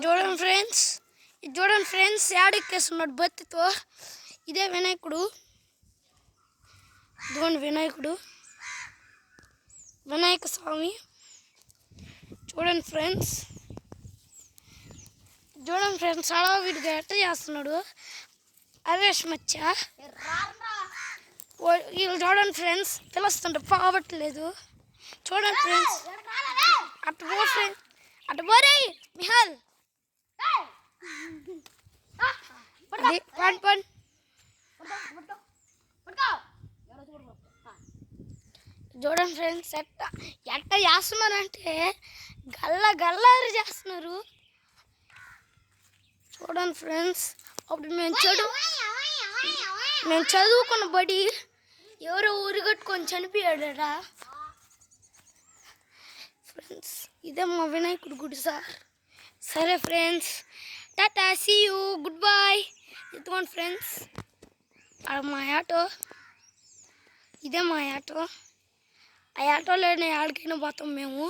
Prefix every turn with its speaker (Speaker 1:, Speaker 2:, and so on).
Speaker 1: చూడండి ఫ్రెండ్స్ యాడెక్కేస్తున్నాడు బత్తితో. ఇదే వినాయకుడు. ఇదిగోండి వినాయక స్వామి. చూడండి ఫ్రెండ్స్ అలా వీడిగా ఎట్ట చేస్తున్నాడు అవేష్ మచ్చ. వీళ్ళు చూడండి ఫ్రెండ్స్ పిలుస్తుంటే పోవట్లేదు. చూడండి ఫ్రెండ్స్ అటు పోరే మిహాల్ పన్ చూడండి ఫ్రెండ్స్ ఎట్ట చేస్తున్నారంటే గల్లారు చేస్తున్నారు. చూడండి ఫ్రెండ్స్ అప్పుడు మేము చదువుకున్న బడి ఎవరో ఊరు కట్టుకొని చనిపోయాడరా ఫ్రెండ్స్. ఇదే మా వినాయకుడి గుడి సార్. సరే friends tata see you good bye. ఇదిగోండి ఫ్రెండ్స్ మా ఆటో. ఇదే మా ఆటో. ఆ ఆటోలోనే ఆడికైనా పోతాం మేము.